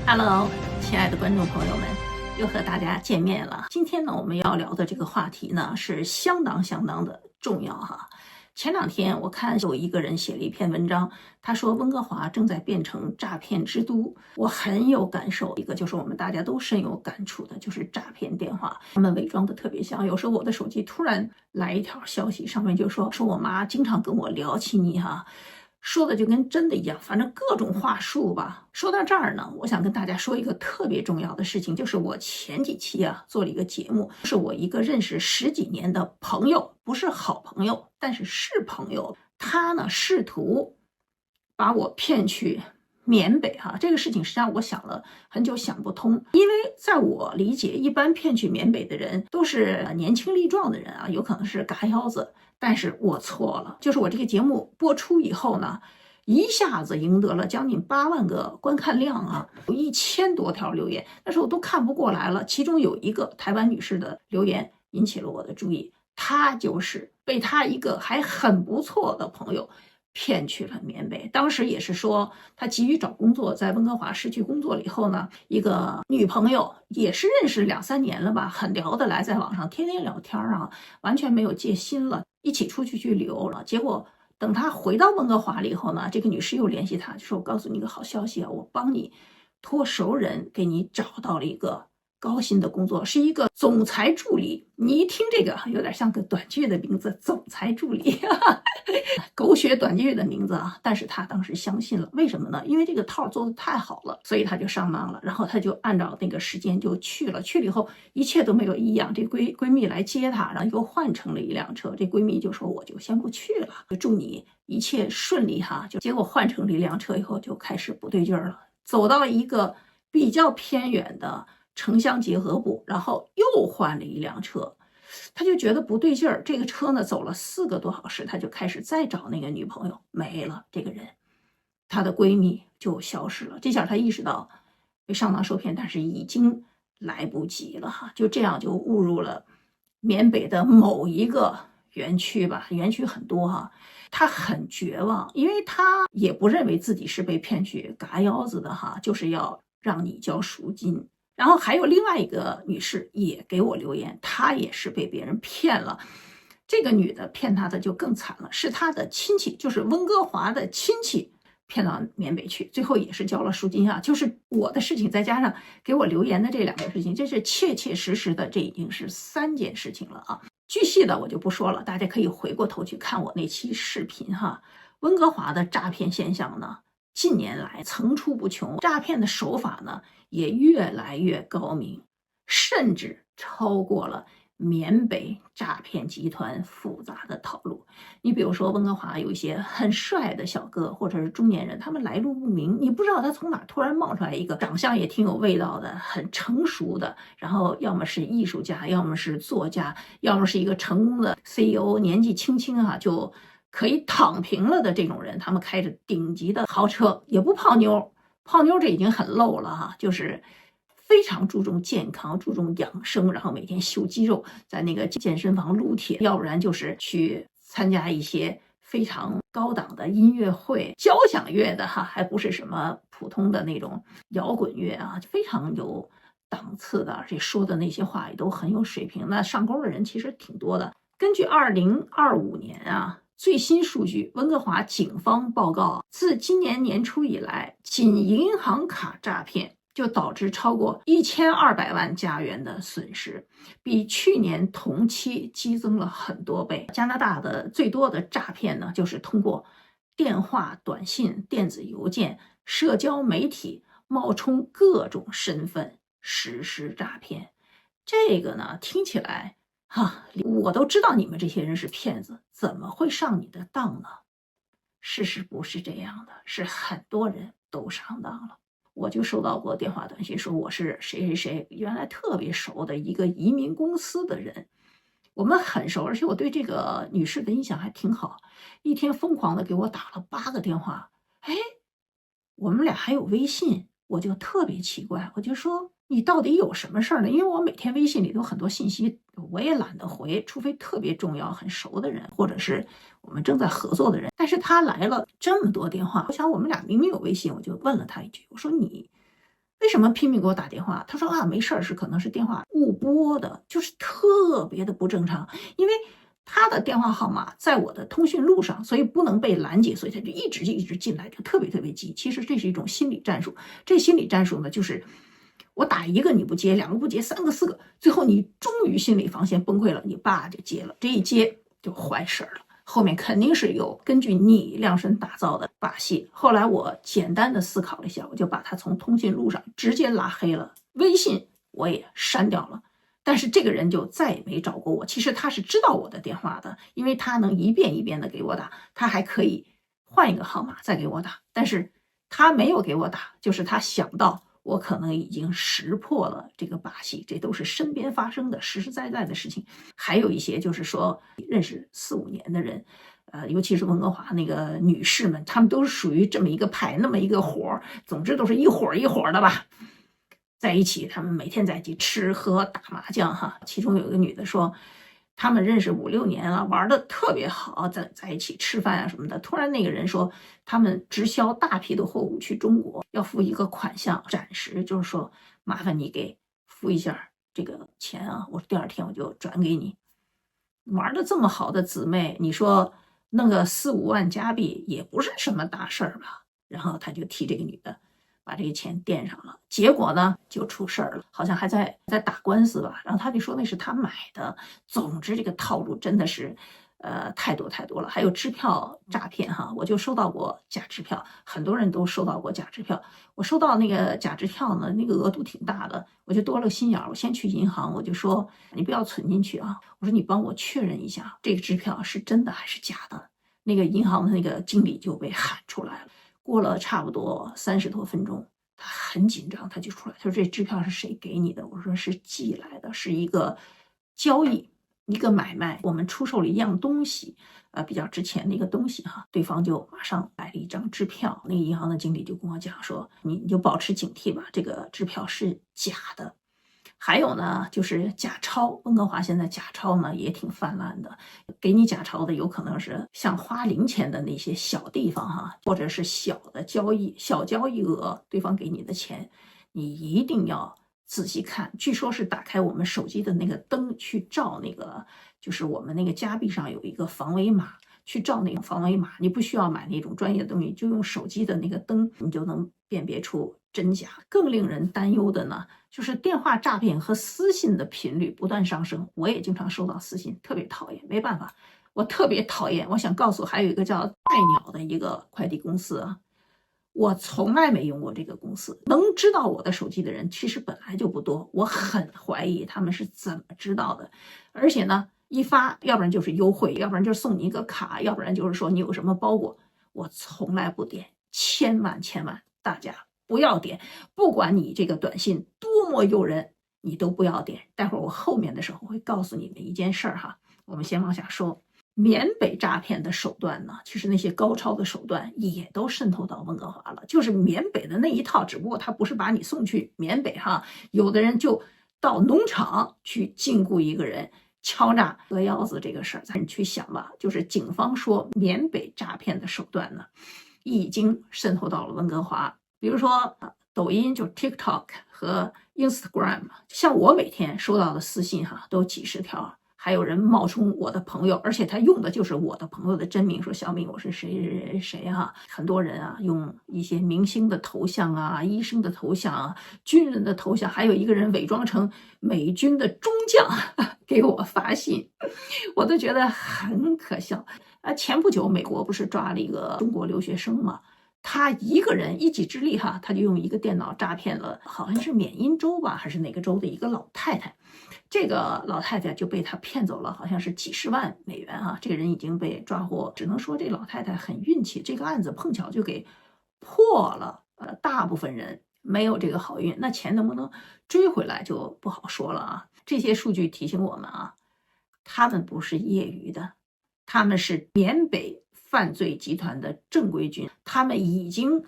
Hello，亲爱的观众朋友们，又和大家见面了。今天呢，我们要聊的这个话题呢，是相当的重要哈。前两天我看有一个人写了一篇文章，他说温哥华正在变成诈骗之都，我很有感受。一个就是我们大家都深有感触的，就是诈骗电话，他们伪装的特别像。有时候我的手机突然来一条消息，上面就说我妈经常跟我聊起你哈。说的就跟真的一样，反正各种话术吧。说到这儿呢，我想跟大家说一个特别重要的事情，就是我前几期做了一个节目，是我一个认识10几年的朋友，不是好朋友，但是朋友。他呢试图把我骗去缅北哈，这个事情实际上我想了很久想不通，因为在我理解，一般骗去缅北的人都是年轻力壮的人有可能是嘎腰子。但是我错了，就是我这个节目播出以后呢，一下子赢得了将近8万个观看量有1000多条留言，那时候我都看不过来了。其中有一个台湾女士的留言引起了我的注意，她就是被她一个还很不错的朋友骗去了缅北。当时也是说他急于找工作，在温哥华失去工作了以后呢，一个女朋友也是认识2、3年了吧，很聊得来，在网上天天聊天完全没有戒心了，一起出去旅游了。结果等他回到温哥华了以后呢，这个女士又联系他，就说我告诉你个好消息我帮你托熟人给你找到了一个高薪的工作，是一个总裁助理。你一听这个有点像个短剧的名字，总裁助理狗血短剧的名字但是他当时相信了。为什么呢？因为这个套做的太好了，所以他就上当了。然后他就按照那个时间就去了以后一切都没有异样。这闺蜜来接他，然后又换成了一辆车。这闺蜜就说我就先不去了，就祝你一切顺利就结果换成了一辆车以后就开始不对劲了，走到一个比较偏远的城乡结合部，然后又换了一辆车。他就觉得不对劲儿，这个车呢走了4个多小时，他就开始再找那个女朋友，没了这个人，她的闺蜜就消失了。这下他意识到被上当受骗，但是已经来不及了就这样就误入了缅北的某一个园区吧，园区很多他很绝望，因为他也不认为自己是被骗去嘎腰子的就是要让你交赎金。然后还有另外一个女士也给我留言，她也是被别人骗了。这个女的骗她的就更惨了，是她的亲戚，就是温哥华的亲戚骗到缅北去，最后也是交了赎金就是我的事情再加上给我留言的这2个事情，这是切切实实的，这已经是3件事情了巨细的我就不说了，大家可以回过头去看我那期视频温哥华的诈骗现象呢，近年来层出不穷，诈骗的手法呢也越来越高明，甚至超过了缅北诈骗集团复杂的套路。你比如说温哥华有一些很帅的小哥或者是中年人，他们来路不明，你不知道他从哪突然冒出来一个长相也挺有味道的很成熟的，然后要么是艺术家，要么是作家，要么是一个成功的 CEO， 年纪轻轻就可以躺平了的这种人，他们开着顶级的豪车，也不泡妞这已经很 low 了就是非常注重健康，注重养生，然后每天秀肌肉，在那个健身房撸铁，要不然就是去参加一些非常高档的音乐会，交响乐的还不是什么普通的那种摇滚乐非常有档次的，而且说的那些话也都很有水平。那上钩的人其实挺多的。根据2025年最新数据，温哥华警方报告，自今年年初以来，仅银行卡诈骗就导致超过1200万加元的损失，比去年同期激增了很多倍。加拿大的最多的诈骗呢，就是通过电话、短信、电子邮件、社交媒体冒充各种身份实施诈骗。这个呢，听起来我都知道你们这些人是骗子，怎么会上你的当呢？事实不是这样的，是很多人都上当了。我就收到过电话短信说我是谁谁谁，原来特别熟的一个移民公司的人，我们很熟，而且我对这个女士的印象还挺好，一天疯狂的给我打了8个电话。我们俩还有微信，我就特别奇怪，我就说你到底有什么事儿呢？因为我每天微信里都很多信息，我也懒得回，除非特别重要、很熟的人，或者是我们正在合作的人。但是他来了这么多电话，我想我们俩明明有微信，我就问了他一句，我说你为什么拼命给我打电话？他说啊，没事儿，可能是电话误拨的，就是特别的不正常，因为他的电话号码在我的通讯录上，所以不能被拦截，所以他就一直进来，就特别急。其实这是一种心理战术，这心理战术呢，就是我打一个你不接，两个不接，三个四个，最后你终于心理防线崩溃了，你叭就接了，这一接就坏事了。后面肯定是有根据你量身打造的把戏。后来我简单的思考了一下，我就把他从通讯录上直接拉黑了，微信我也删掉了。但是这个人就再也没找过我。其实他是知道我的电话的，因为他能一遍一遍的给我打，他还可以换一个号码再给我打。但是他没有给我打，就是他想到我可能已经识破了这个把戏，这都是身边发生的实实在在的事情。还有一些就是说认识4、5年的人，尤其是温哥华那个女士们，她们都是属于这么一个派，那么一个伙，总之都是一伙一伙的吧。在一起，他们每天在一起吃喝打麻将哈。其中有一个女的说，他们认识5、6年了，玩的特别好，在一起吃饭啊什么的。突然那个人说，他们直销大批的货物去中国，要付一个款项，暂时就是说麻烦你给付一下这个钱啊，我第2天我就转给你。玩的这么好的姊妹，你说弄个4、5万加币也不是什么大事儿吧？然后他就替这个女的把这个钱垫上了，结果呢就出事儿了，好像还在打官司吧。然后他就说那是他买的。总之这个套路真的是太多了。还有支票诈骗哈，我就收到过假支票，很多人都收到过假支票。我收到那个假支票呢，那个额度挺大的，我就多了个心眼儿，我先去银行，我就说你不要存进去啊，我说你帮我确认一下这个支票是真的还是假的。那个银行的那个经理就被喊出来了。过了差不多30多分钟，他很紧张，他就出来，他说这支票是谁给你的？我说是寄来的，是一个交易，一个买卖，我们出售了一样东西，比较值钱的一个东西哈。对方就马上买了一张支票，那个银行的经理就跟我讲说，你就保持警惕吧，这个支票是假的。还有呢，就是假钞。温哥华现在假钞呢也挺泛滥的，给你假钞的有可能是像花零钱的那些小地方哈，或者是小的交易、小交易额，对方给你的钱，你一定要仔细看。据说是打开我们手机的那个灯去照那个，就是我们那个加币上有一个防伪码，去照那个防伪码，你不需要买那种专业的东西，就用手机的那个灯，你就能辨别出真假。更令人担忧的呢，就是电话诈骗和私信的频率不断上升。我也经常收到私信，特别讨厌，没办法，我特别讨厌。我想告诉还有一个叫菜鸟的一个快递公司啊，我从来没用过这个公司。能知道我的手机的人其实本来就不多，我很怀疑他们是怎么知道的。而且呢，一发，要不然就是优惠，要不然就是送你一个卡，要不然就是说你有什么包裹，我从来不点。千万大家不要点，不管你这个短信多么诱人，你都不要点。待会儿我后面的时候会告诉你们一件事儿哈。我们先往下说，缅北诈骗的手段呢，其实那些高超的手段也都渗透到温哥华了，就是缅北的那一套，只不过他不是把你送去缅北哈，有的人就到农场去禁锢一个人，敲诈割腰子这个事儿，咱去想吧。就是警方说缅北诈骗的手段呢，已经渗透到了温哥华。比如说抖音，就 TikTok 和 Instagram， 像我每天收到的私信哈，都几十条，还有人冒充我的朋友，而且他用的就是我的朋友的真名，说小敏我是谁哈。很多人啊用一些明星的头像啊、医生的头像啊、军人的头像，还有一个人伪装成美军的中将给我发信，我都觉得很可笑。前不久美国不是抓了一个中国留学生吗？他一个人一己之力哈，他就用一个电脑诈骗了，好像是缅因州吧，还是哪个州的一个老太太。这个老太太就被他骗走了，好像是几十万美元啊。这个人已经被抓获，只能说这老太太很运气，这个案子碰巧就给破了。大部分人没有这个好运，那钱能不能追回来就不好说了啊。这些数据提醒我们啊，他们不是业余的，他们是缅北犯罪集团的正规军，他们已经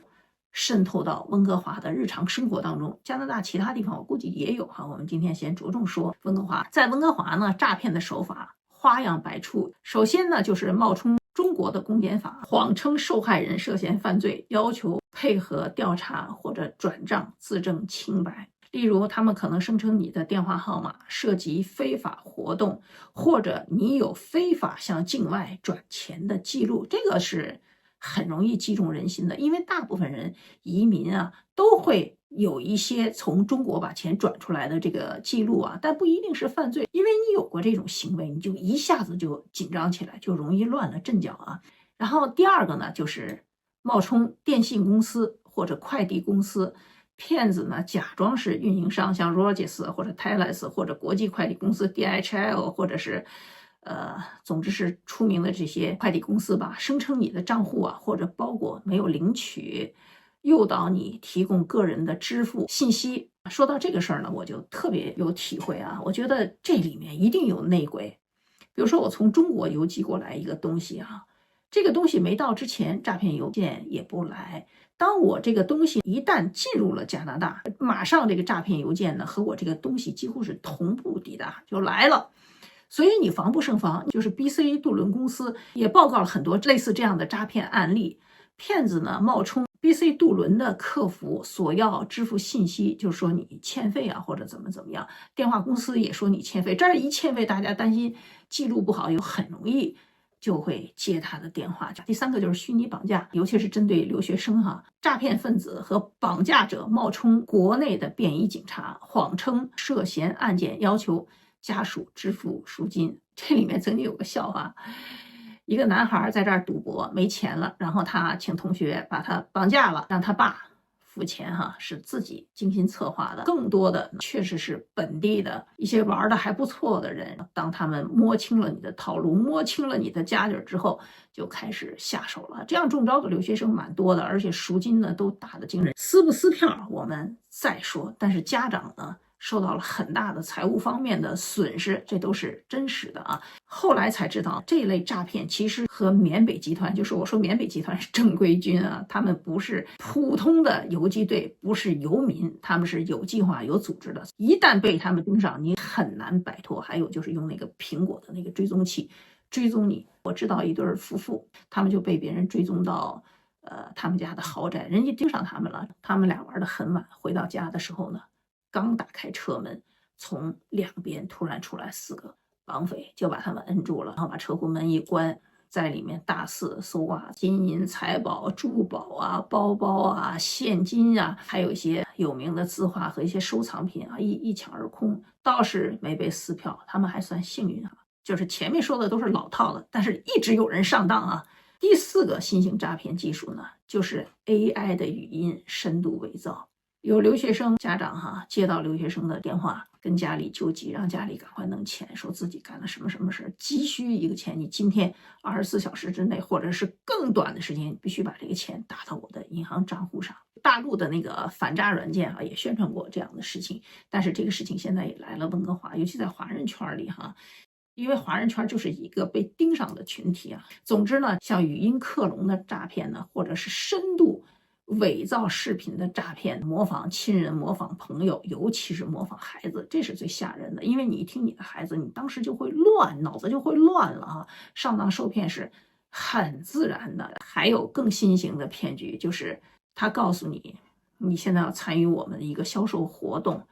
渗透到温哥华的日常生活当中。加拿大其他地方我估计也有哈，我们今天先着重说温哥华。在温哥华呢，诈骗的手法花样百出。首先呢，就是冒充中国的公检法谎称受害人涉嫌犯罪，要求配合调查或者转账自证清白。例如，他们可能声称你的电话号码涉及非法活动，或者你有非法向境外转钱的记录，这个是很容易击中人心的，因为大部分人移民啊都会有一些从中国把钱转出来的这个记录啊，但不一定是犯罪，因为你有过这种行为，你就一下子就紧张起来，就容易乱了阵脚啊。然后第二个呢，就是冒充电信公司或者快递公司。骗子呢，假装是运营商，像 Rogers 或者 Thales 或者国际快递公司 DHL， 或者是总之是出名的这些快递公司吧，声称你的账户啊或者包裹没有领取，诱导你提供个人的支付信息。说到这个事儿呢，我就特别有体会啊，我觉得这里面一定有内鬼。比如说我从中国邮寄过来一个东西啊，这个东西没到之前，诈骗邮件也不来。当我这个东西一旦进入了加拿大，马上这个诈骗邮件呢和我这个东西几乎是同步抵达，就来了。所以你防不胜防，就是 BC 渡轮公司也报告了很多类似这样的诈骗案例。骗子呢冒充 BC 渡轮的客服，索要支付信息，就是说你欠费啊，或者怎么样。电话公司也说你欠费，这儿一欠费，大家担心记录不好，又很容易就会接他的电话。第三个就是虚拟绑架，尤其是针对留学生哈，诈骗分子和绑架者冒充国内的便衣警察，谎称涉嫌案件，要求家属支付赎金。这里面曾经有个笑话，一个男孩在这儿赌博没钱了，然后他请同学把他绑架了，让他爸付钱哈，是自己精心策划的。更多的确实是本地的一些玩的还不错的人，当他们摸清了你的套路，摸清了你的家底之后，就开始下手了。这样中招的留学生蛮多的，而且赎金呢都打得惊人。撕不撕票我们再说，但是家长呢受到了很大的财务方面的损失，这都是真实的啊。后来才知道，这类诈骗其实和缅北集团，就是我说缅北集团是正规军啊，他们不是普通的游击队，不是游民，他们是有计划、有组织的。一旦被他们盯上，你很难摆脱。还有就是用那个苹果的那个追踪器追踪你。我知道一对夫妇，他们就被别人追踪到他们家的豪宅，人家盯上他们了，他们俩玩得很晚，回到家的时候呢，刚打开车门，从两边突然出来4个绑匪，就把他们摁住了，然后把车库门一关，在里面大肆搜啊，金银财宝、珠宝啊、包包啊、现金啊，还有一些有名的字画和一些收藏品啊，一抢而空。倒是没被撕票，他们还算幸运啊。就是前面说的都是老套的，但是一直有人上当啊。第4个新型诈骗技术呢，就是 AI 的语音深度伪造。有留学生家长接到留学生的电话，跟家里救急，让家里赶快弄钱，说自己干了什么事，急需一个钱，你今天24小时之内，或者是更短的时间，必须把这个钱打到我的银行账户上。大陆的那个反诈软件也宣传过这样的事情，但是这个事情现在也来了温哥华，尤其在华人圈里因为华人圈就是一个被盯上的群体啊。总之呢，像语音克隆的诈骗呢，或者是深度伪造视频的诈骗，模仿亲人、模仿朋友，尤其是模仿孩子，这是最吓人的。因为你一听你的孩子，你当时就会乱，脑子就会乱了上当受骗是很自然的。还有更新型的骗局，就是他告诉你，你现在要参与我们的一个销售活动，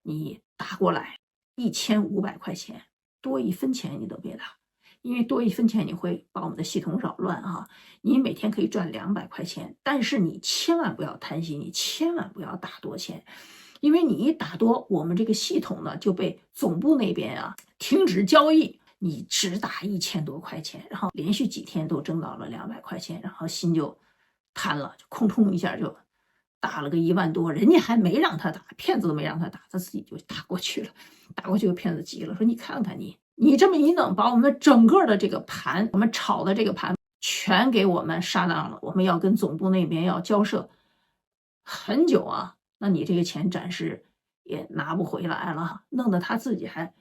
你打过来1500块钱，多1分钱你都别打，因为多1分钱你会把我们的系统扰乱你每天可以赚200块钱，但是你千万不要贪心，你千万不要打多钱，因为你一打多，我们这个系统呢就被总部那边停止交易，你只打1000多块钱，然后连续几天都挣到了200块钱，然后心就贪了，就空冲一下就打了个1万多，人家还没让他打，骗子都没让他打，他自己就打过去了。打过去，骗子急了，说你看看你这么一弄，把我们整个的这个盘，我们炒的这个盘全给我们杀当了，我们要跟总部那边要交涉很久那你这个钱暂时也拿不回来了弄得他自己还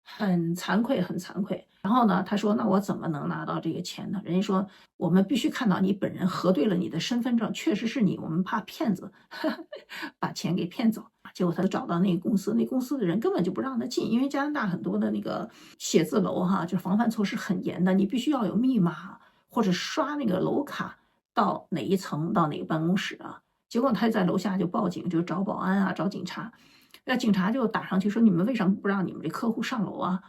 很惭愧，很惭愧。然后呢，他说那我怎么能拿到这个钱呢？人家说我们必须看到你本人，核对了你的身份证，确实是你，我们怕骗子把钱给骗走。结果他找到那个公司，那公司的人根本就不让他进，因为加拿大很多的那个写字楼就防范措施很严的，你必须要有密码，或者刷那个楼卡到哪一层到哪个办公室啊，结果他在楼下就报警，就找保安啊，找警察。那警察就打上去说：“你们为什么不让你们这客户上楼啊？”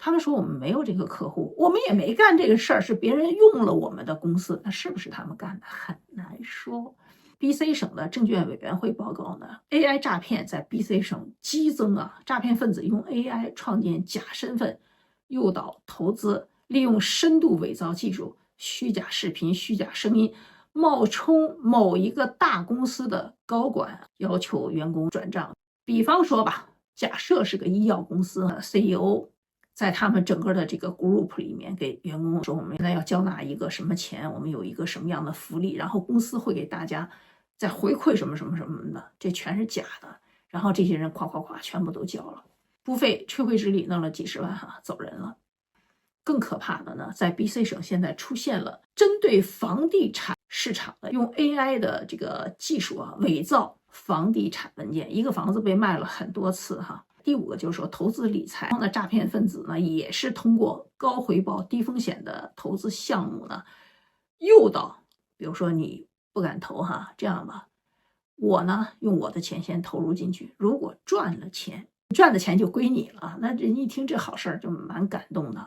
他们说：“我们没有这个客户，我们也没干这个事儿，是别人用了我们的公司。”那是不是他们干的？很难说。BC 省的证券委员会报告呢 ，AI 诈骗在 BC 省激增啊！诈骗分子用 AI 创建假身份，诱导投资，利用深度伪造技术、虚假视频、虚假声音，冒充某一个大公司的高管，要求员工转账。比方说吧，假设是个医药公司 CEO。在他们整个的这个 group 里面给员工说，我们现在要交纳一个什么钱，我们有一个什么样的福利，然后公司会给大家再回馈什么什么什么的，这全是假的。然后这些人咵咵咵全部都交了，不费吹灰之力弄了几十万走人了。更可怕的呢，在 BC 省现在出现了针对房地产市场的用 AI 的这个技术伪造房地产文件，一个房子被卖了很多次第五个就是说，投资理财的诈骗分子呢，也是通过高回报、低风险的投资项目呢，诱导，比如说你不敢投这样吧，我呢用我的钱先投入进去，如果赚了钱，赚的钱就归你了那人一听这好事儿就蛮感动的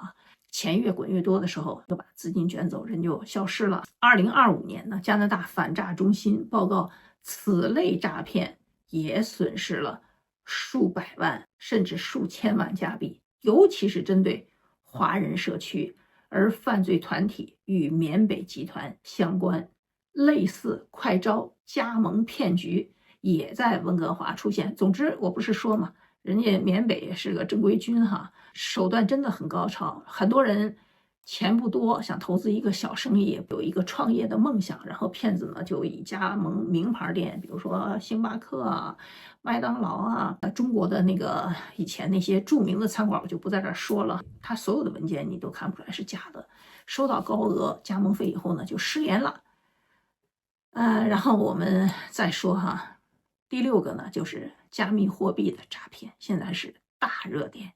钱越滚越多的时候，就把资金卷走，人就消失了。2025年呢，加拿大反诈中心报告，此类诈骗也损失了数百万甚至数千万加币，尤其是针对华人社区，而犯罪团体与缅北集团相关，类似快招、加盟骗局也在温哥华出现。总之，我不是说嘛，人家缅北也是个正规军手段真的很高超，很多人钱不多，想投资一个小生意，有一个创业的梦想，然后骗子呢就以加盟名牌店，比如说星巴克麦当劳中国的那个以前那些著名的餐馆我就不在这儿说了，他所有的文件你都看不出来是假的，收到高额加盟费以后呢就失联了。然后我们再说第六个呢就是加密货币的诈骗，现在是大热点。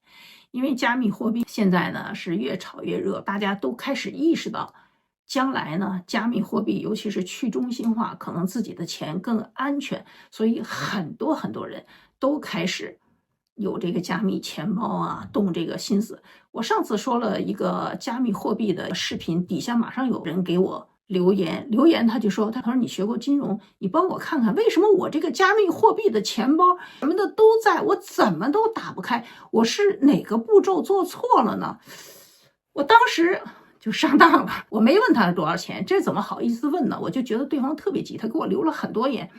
因为加密货币现在呢是越炒越热，大家都开始意识到，将来呢加密货币尤其是去中心化，可能自己的钱更安全，所以很多人都开始有这个加密钱包动这个心思。我上次说了一个加密货币的视频，底下马上有人给我留言他就说，他说你学过金融，你帮我看看为什么我这个加密货币的钱包什么的都在，我怎么都打不开，我是哪个步骤做错了呢？我当时就上当了，我没问他多少钱，这怎么好意思问呢？我就觉得对方特别急，他给我留了很多言，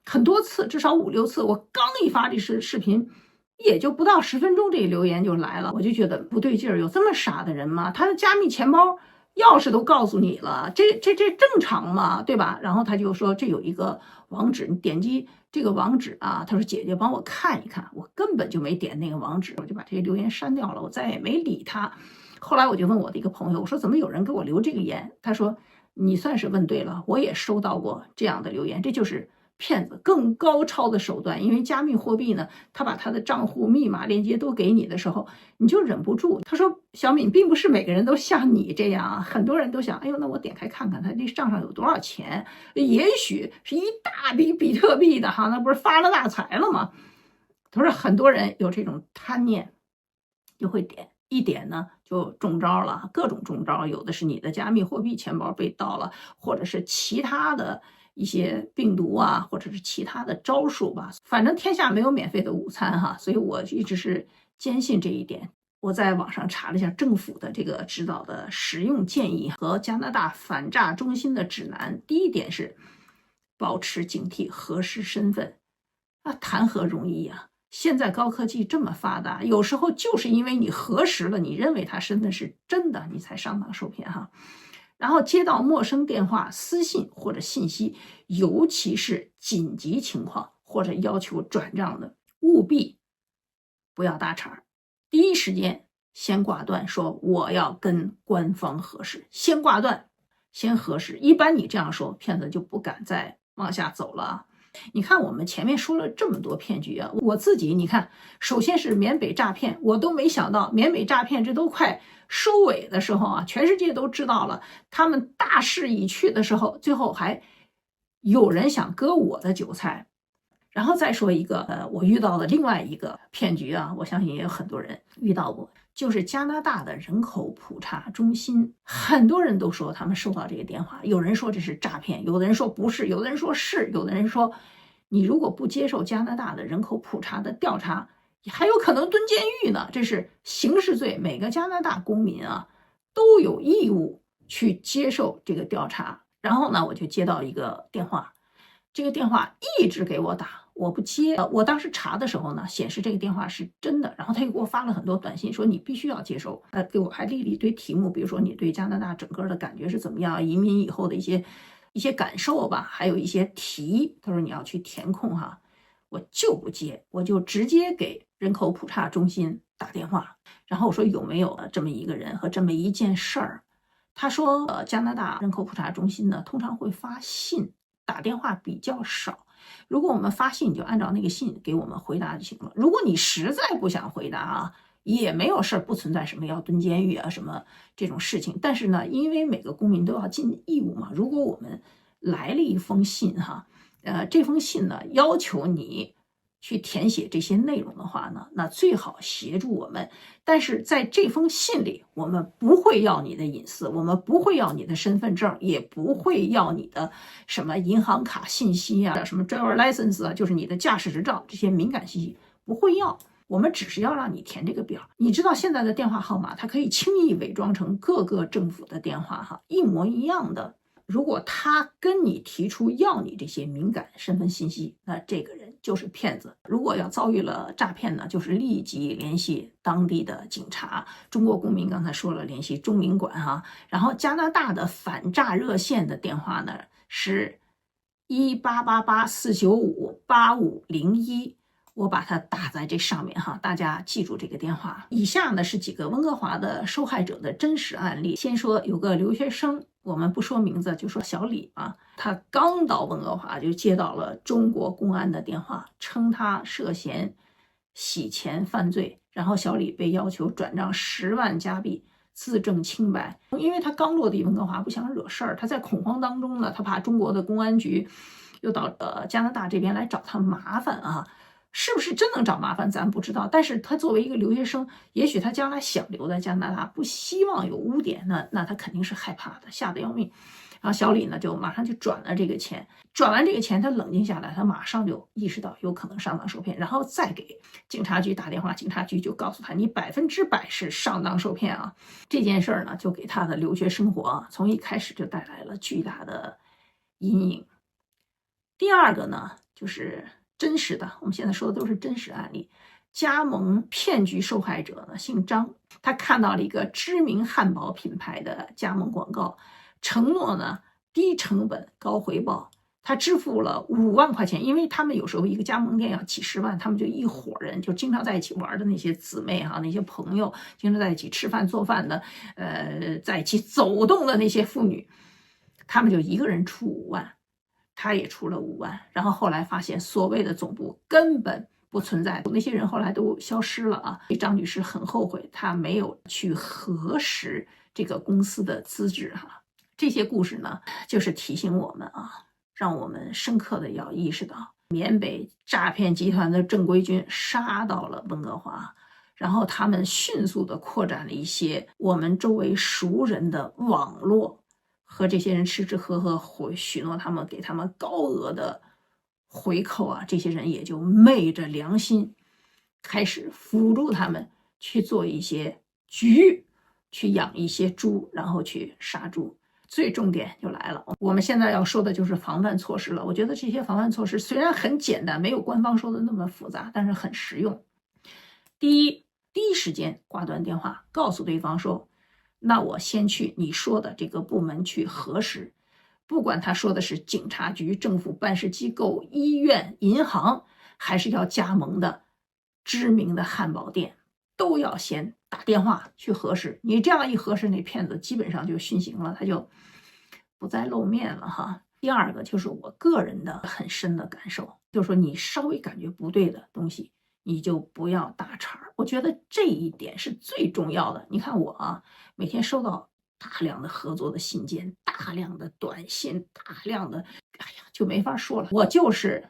很多次，至少5、6次，我刚一发这视频也就不到10分钟，这留言就来了，我就觉得不对劲儿，有这么傻的人吗？他的加密钱包钥匙都告诉你了，这正常吗？对吧？然后他就说这有一个网址，你点击这个网址他说姐姐帮我看一看，我根本就没点那个网址，我就把这些留言删掉了，我再也没理他。后来我就问我的一个朋友，我说怎么有人给我留这个言？他说你算是问对了，我也收到过这样的留言，这就是骗子更高超的手段。因为加密货币呢，他把他的账户密码链接都给你的时候，你就忍不住。他说小敏，并不是每个人都像你这样，很多人都想，哎呦，那我点开看看他这账上有多少钱，也许是一大笔比特币的那不是发了大财了吗？他说很多人有这种贪念，就会点，一点呢就中招了，各种中招，有的是你的加密货币钱包被盗了，或者是其他的一些病毒或者是其他的招数吧。反正天下没有免费的午餐所以我一直是坚信这一点。我在网上查了一下政府的这个指导的实用建议和加拿大反诈中心的指南。第一点是保持警惕，核实身份谈何容易现在高科技这么发达，有时候就是因为你核实了，你认为他身份是真的，你才上当受骗然后接到陌生电话、私信或者信息，尤其是紧急情况或者要求转账的，务必不要搭茬，第一时间先挂断，说我要跟官方核实，先挂断，先核实。一般你这样说，骗子就不敢再往下走了你看我们前面说了这么多骗局啊，我自己你看，首先是缅北诈骗，我都没想到缅北诈骗这都快收尾的时候啊，全世界都知道了，他们大势已去的时候，最后还有人想割我的韭菜。然后再说一个，我遇到的另外一个骗局啊，我相信也有很多人遇到过，就是加拿大的人口普查中心，很多人都说他们收到这个电话，有人说这是诈骗，有的人说不是，有的人说是，有的人说你如果不接受加拿大的人口普查的调查，还有可能蹲监狱呢，这是刑事罪，每个加拿大公民啊都有义务去接受这个调查。然后呢，我就接到一个电话，这个电话一直给我打，我不接。我当时查的时候呢，显示这个电话是真的，然后他又给我发了很多短信，说你必须要接受。给我还列了一堆题目，比如说你对加拿大整个的感觉是怎么样，移民以后的一些感受吧，还有一些题，他说你要去填空哈。我就不接，我就直接给人口普查中心打电话，然后我说有没有这么一个人和这么一件事儿。他说加拿大人口普查中心呢通常会发信，打电话比较少。如果我们发信，你就按照那个信给我们回答就行了。如果你实在不想回答啊，也没有事儿，不存在什么要蹲监狱啊什么这种事情。但是呢，因为每个公民都要尽义务嘛，如果我们来了一封信哈，这封信呢要求你去填写这些内容的话呢，那最好协助我们。但是在这封信里，我们不会要你的隐私，我们不会要你的身份证，也不会要你的什么银行卡信息啊，什么 driver license 啊，就是你的驾驶执照这些敏感信息不会要。我们只是要让你填这个表。你知道现在的电话号码，它可以轻易伪装成各个政府的电话哈，一模一样的。如果他跟你提出要你这些敏感身份信息，那这个人就是骗子。如果要遭遇了诈骗呢，就是立即联系当地的警察。中国公民刚才说了，联系中领馆哈。然后加拿大的反诈热线的电话呢是18884958501。我把它打在这上面哈，大家记住这个电话。以下呢是几个温哥华的受害者的真实案例。先说有个留学生，我们不说名字，就说小李啊，他刚到温哥华就接到了中国公安的电话，称他涉嫌洗钱犯罪，然后小李被要求转账10万加币自证清白。因为他刚落地温哥华，不想惹事儿，他在恐慌当中呢，他怕中国的公安局又到加拿大这边来找他麻烦啊。是不是真能找麻烦咱不知道，但是他作为一个留学生，也许他将来想留在加拿大，不希望有污点，那他肯定是害怕的，吓得要命。然后小李呢就马上就转了这个钱，转完这个钱他冷静下来，他马上就意识到有可能上当受骗，然后再给警察局打电话，警察局就告诉他你100%是上当受骗啊。这件事儿呢就给他的留学生活从一开始就带来了巨大的阴影。第二个呢就是真实的，我们现在说的都是真实案例。加盟骗局受害者呢姓张，他看到了一个知名汉堡品牌的加盟广告，承诺呢低成本高回报。他支付了5万块钱，因为他们有时候一个加盟店要几十万，他们就一伙人，就经常在一起玩的那些姊妹哈，那些朋友，经常在一起吃饭做饭的，在一起走动的那些妇女，他们就一个人出5万。他也出了5万，然后后来发现所谓的总部根本不存在，那些人后来都消失了啊。张女士很后悔，她没有去核实这个公司的资质哈。这些故事呢，就是提醒我们啊，让我们深刻的要意识到，缅北诈骗集团的正规军杀到了温哥华，然后他们迅速的扩展了一些我们周围熟人的网络。和这些人吃吃喝喝，许诺他们给他们高额的回扣啊，这些人也就昧着良心，开始辅助他们去做一些局，去养一些猪，然后去杀猪。最重点就来了，我们现在要说的就是防范措施了。我觉得这些防范措施虽然很简单，没有官方说的那么复杂，但是很实用。第一时间挂断电话，告诉对方说，那我先去你说的这个部门去核实，不管他说的是警察局、政府办事机构、医院、银行，还是要加盟的知名的汉堡店，都要先打电话去核实。你这样一核实，那骗子基本上就殉刑了，他就不再露面了哈。第二个就是我个人的很深的感受，就是说你稍微感觉不对的东西，你就不要搭茬儿。我觉得这一点是最重要的。你看我啊，每天收到大量的合作的信件，大量的短信，大量的，哎呀，就没法说了。我就是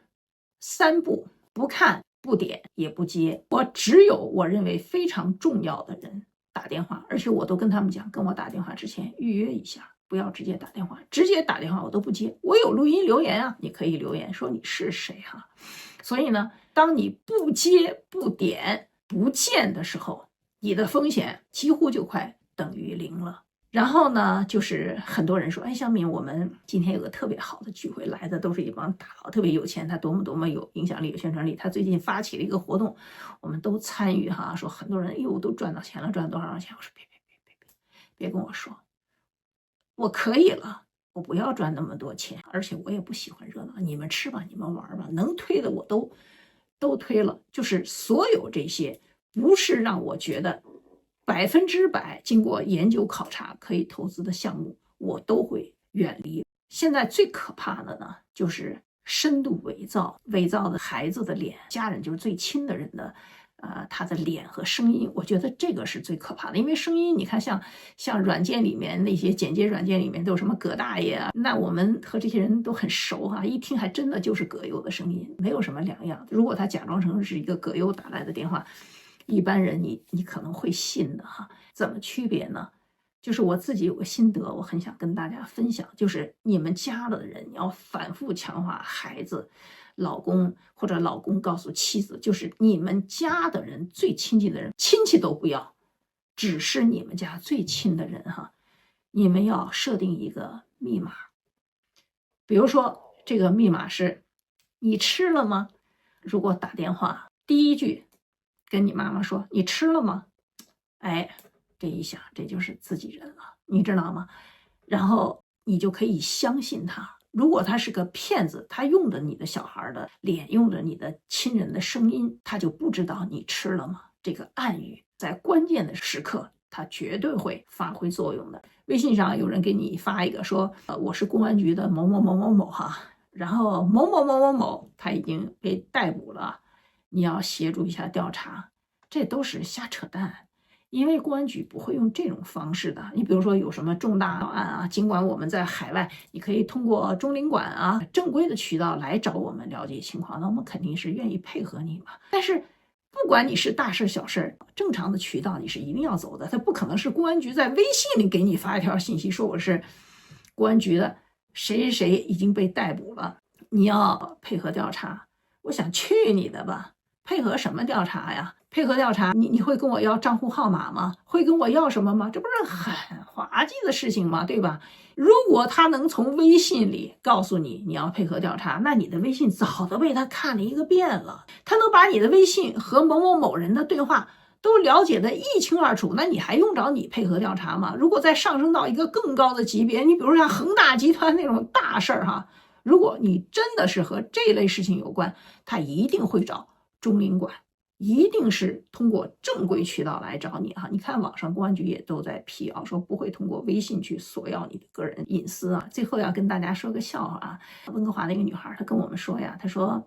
三不：不看、不点、也不接。我只有我认为非常重要的人打电话，而且我都跟他们讲，跟我打电话之前预约一下。不要直接打电话，直接打电话我都不接。我有录音留言啊，你可以留言说你是谁哈。所以呢，当你不接、不点、不见的时候，你的风险几乎就快等于零了。然后呢，就是很多人说，哎，小敏，我们今天有个特别好的聚会，来的都是一帮大佬，特别有钱，他多么有影响力、有宣传力。他最近发起了一个活动，我们都参与哈，说很多人，哎呦，都赚到钱了，赚多少钱？我说别跟我说。我可以了，我不要赚那么多钱，而且我也不喜欢热闹。你们吃吧，你们玩吧，能推的我都推了。就是所有这些不是让我觉得100%经过研究考察可以投资的项目，我都会远离。现在最可怕的呢，就是深度伪造的孩子的脸，家人就是最亲的人的。他的脸和声音，我觉得这个是最可怕的。因为声音，你看像软件里面那些剪接软件里面都有什么葛大爷啊，那我们和这些人都很熟哈，一听还真的就是葛优的声音，没有什么两样。如果他假装成是一个葛优打来的电话，一般人你可能会信的哈。怎么区别呢？就是我自己有个心得，我很想跟大家分享，就是你们家的人，你要反复强化孩子、老公或者老公告诉妻子，就是你们家的人最亲近的人，亲戚都不要，只是你们家最亲的人哈，你们要设定一个密码，比如说这个密码是你吃了吗？如果打电话第一句跟你妈妈说你吃了吗？哎，这一想这就是自己人了，你知道吗？然后你就可以相信他。如果他是个骗子，他用着你的小孩的脸，用着你的亲人的声音，他就不知道你吃了吗？这个暗语在关键的时刻，它绝对会发挥作用的。微信上有人给你发一个说，我是公安局的某某某某某哈，然后某某某某某他已经被逮捕了，你要协助一下调查，这都是瞎扯淡。因为公安局不会用这种方式的。你比如说有什么重大案啊，尽管我们在海外，你可以通过中领馆啊正规的渠道来找我们了解情况，那我们肯定是愿意配合你嘛。但是不管你是大事小事，正常的渠道你是一定要走的。它不可能是公安局在微信里给你发一条信息说我是公安局的谁谁谁已经被逮捕了，你要配合调查。我想去你的吧，配合什么调查呀？配合调查，你会跟我要账户号码吗？会跟我要什么吗？这不是很滑稽的事情吗？对吧？如果他能从微信里告诉你要配合调查，那你的微信早都被他看了一个遍了，他能把你的微信和某某某人的对话都了解得一清二楚，那你还用着你配合调查吗？如果再上升到一个更高的级别，你比如像恒大集团那种大事儿哈，如果你真的是和这类事情有关，他一定会找中领馆，一定是通过正规渠道来找你哈。你看网上公安局也都在辟谣，说不会通过微信去索要你的个人隐私啊。最后要跟大家说个笑话啊，温哥华的一个女孩她跟我们说呀，她说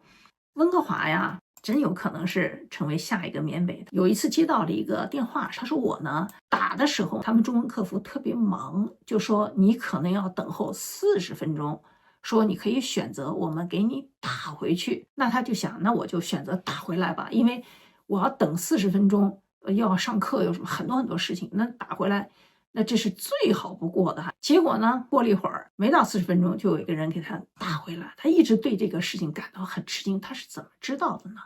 温哥华呀真有可能是成为下一个缅北的。有一次接到了一个电话，她说我呢打的时候他们中文客服特别忙，就说你可能要等候40分钟，说你可以选择我们给你打回去。那他就想，那我就选择打回来吧，因为我要等40分钟，要上课，有什么很多事情，那打回来，那这是最好不过的哈。结果呢，过了一会儿，没到40分钟，就有一个人给他打回来。他一直对这个事情感到很吃惊，他是怎么知道的呢？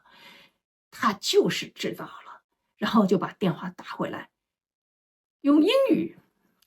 他就是知道了，然后就把电话打回来，用英语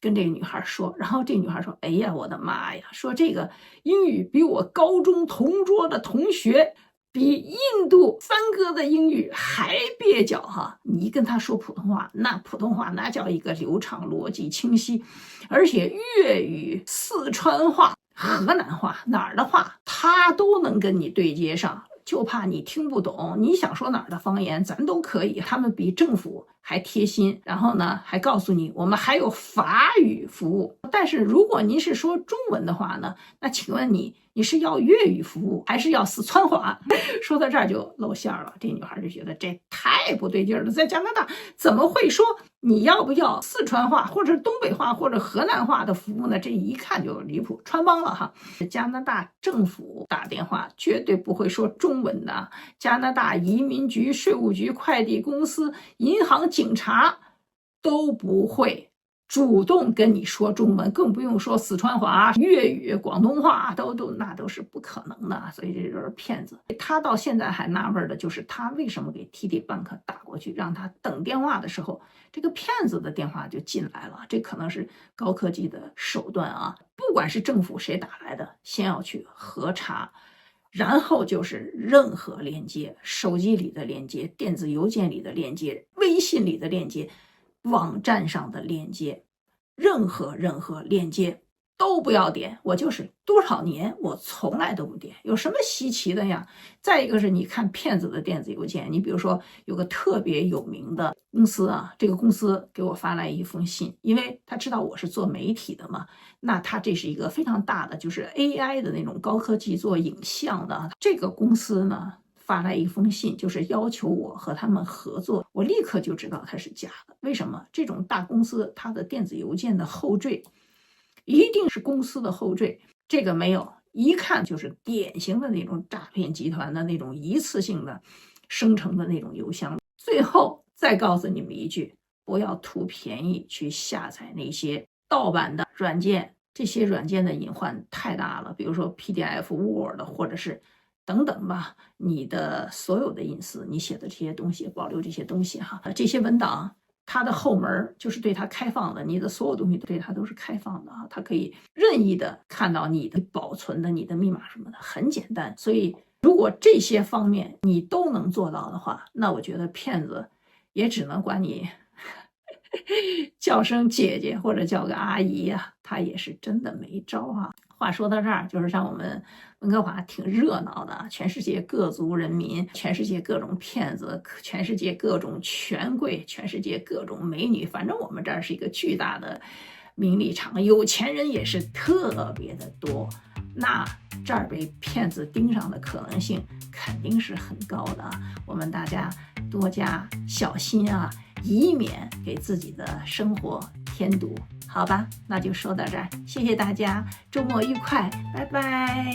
跟这个女孩说，然后这女孩说，哎呀，我的妈呀，说这个英语比我高中同桌的同学，比印度三哥的英语还蹩脚哈。你跟他说普通话，那普通话那叫一个流畅逻辑清晰，而且粤语、四川话、河南话哪儿的话他都能跟你对接上，就怕你听不懂，你想说哪儿的方言咱都可以。他们比政府还贴心，然后呢还告诉你我们还有法语服务。但是如果您是说中文的话呢，那请问你是要粤语服务还是要四川话？说到这儿就露馅了，这女孩就觉得这太不对劲了，在加拿大怎么会说你要不要四川话或者东北话或者河南话的服务呢？这一看就离谱，穿帮了哈。加拿大政府打电话绝对不会说中文的，加拿大移民局、税务局、快递公司、银行、警察都不会主动跟你说中文，更不用说四川话、粤语、广东话，那都是不可能的。所以这就是骗子。他到现在还纳闷的就是他为什么给 TD Bank 打过去，让他等电话的时候，这个骗子的电话就进来了。这可能是高科技的手段啊！不管是政府谁打来的，先要去核查。然后就是任何链接，手机里的链接、电子邮件里的链接、微信里的链接、网站上的链接，任何链接都不要点。我就是多少年我从来都不点，有什么稀奇的呀？再一个是你看骗子的电子邮件，你比如说有个特别有名的公司啊，这个公司给我发来一封信，因为他知道我是做媒体的嘛，那他这是一个非常大的就是 AI 的那种高科技做影像的这个公司呢，发来一封信，就是要求我和他们合作。我立刻就知道它是假的。为什么？这种大公司它的电子邮件的后缀一定是公司的后缀，这个没有，一看就是典型的那种诈骗集团的那种一次性的生成的那种邮箱。最后再告诉你们一句，不要图便宜去下载那些盗版的软件，这些软件的隐患太大了，比如说 PDF、Word 或者是等等吧，你的所有的隐私，你写的这些东西，保留这些东西哈，这些文档它的后门就是对它开放的，你的所有东西对它都是开放的啊，它可以任意的看到你的保存的、你的密码什么的，很简单。所以如果这些方面你都能做到的话，那我觉得骗子也只能管你叫声姐姐或者叫个阿姨呀，他也是真的没招啊。话说到这儿，就是让我们温哥华挺热闹的，全世界各族人民，全世界各种骗子，全世界各种权贵，全世界各种美女，反正我们这儿是一个巨大的名利场，有钱人也是特别的多。那这儿被骗子盯上的可能性肯定是很高的，我们大家多加小心啊，以免给自己的生活添堵。好吧，那就说到这儿，谢谢大家，周末愉快，拜拜。